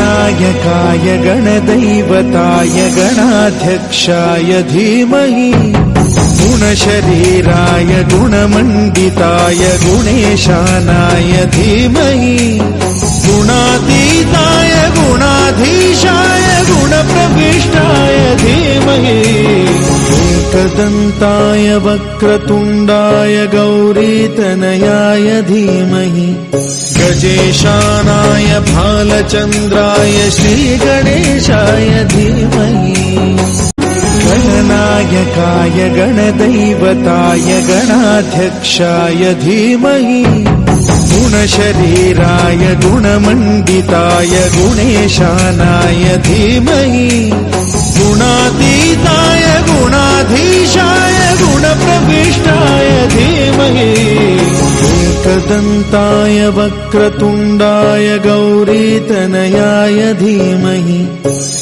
गणनायकाय गणदैवताय गणाध्यक्षाय धीमहि गुणशरीराय गुणमण्डिताय गुणेशानाय धीमहि गुणातीताय गुणाधीशाय गुणप्रविष्टाय धीमहि एकदन्ताय वक्रतुण्डाय गौरीतनयाय धीमहि गजेशानाय भालचन्द्राय श्रीगणेशाय धीमहि गणनायकाय गणदैवताय गणाध्यक्षाय धीमहि गुणशरीराय गुणमण्डिताय गुणेशानाय धीमहि गुणातीताय गुणाधीशाय गुणप्रविष्टाय धीमहि एकदन्ताय वक्रतुण्डाय गौरीतनयाय धीमहि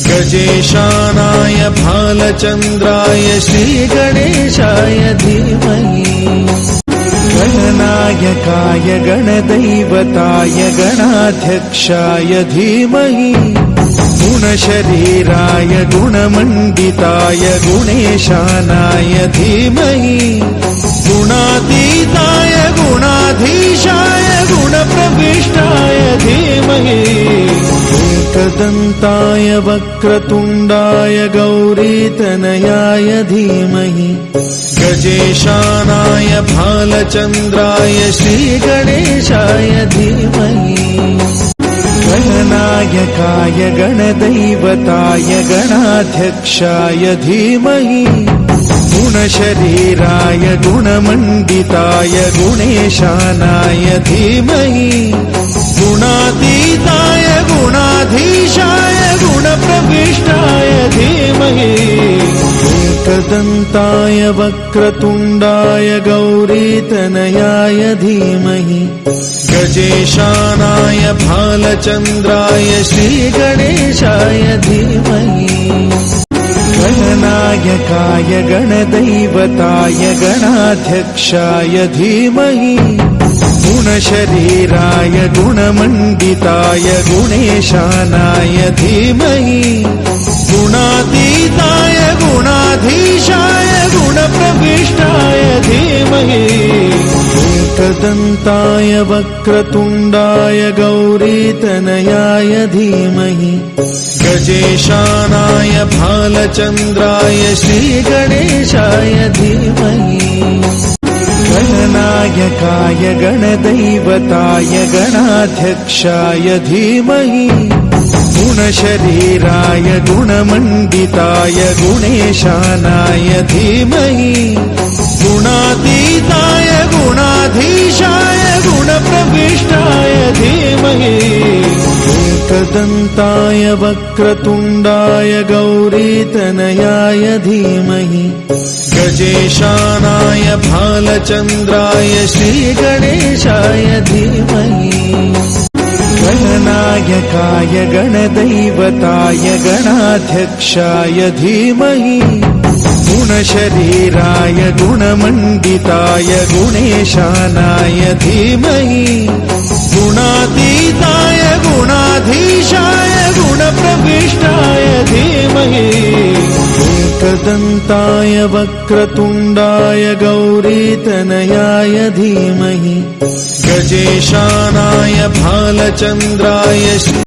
गजेशानाय भालचन्द्राय श्रीगणेशाय धीमहि गणनायकाय गणदैवताय गणाध्यक्षाय धीमहि गुणशरीराय गुणमण्डिताय गुणेशानाय धीमहि गुणातीताय गुणाधीशाय गुणप्रविष्टाय धीमहि एकदन्ताय वक्रतुण्डाय गौरीतनयाय धीमहि गजेशानाय भालचन्द्राय श्रीगणेशाय धीमहि गणनायकाय गणदैवताय गणाध्यक्षाय धीमहि गुणशरीराय गुणमण्डिताय गुणेशानाय धीमहि गुणातीताय गुणाधीशाय गुणप्रविष्टाय धीमहि एकदन्ताय वक्रतुण्डाय गौरीतनयाय धीमहि गजेशानाय भालचन्द्राय श्रीगणेशाय धीमहि गणनायकाय गणदैवताय गणाध्यक्षाय धीमहि गुणशरीराय गुणमण्डिताय गुणेशानाय धीमहि गुणातीताय गुणाधीशाय गुणप्रविष्टाय धीमहि एकदन्ताय वक्रतुण्डाय गौरीतनयाय धीमहि गजेशानाय भालचन्द्राय श्रीगणेशाय धीमहि गणनायकाय गणदैवताय गणाध्यक्षाय धीमहि गुणशरीराय गुणमण्डिताय गुणेशानाय धीमहि गुणातीताय गुणाधीशाय गुणप्रविष्टाय धीमहि एकदन्ताय वक्रतुण्डाय गौरीतनयाय धीमहि गजेशानाय भालचन्द्राय श्रीगणेशाय धीमहि गणनायकाय गणदैवताय गणाध्यक्षाय धीमहि गुणशरीराय गुणमण्डिताय गुणेशानाय धीमहि गुणातीताय गुणाधीशाय गुणप्रविष्टाय धीमहि एकदन्ताय वक्रतुण्डाय गौरीतनयाय धीमहि गजेशानाय भालचन्द्राय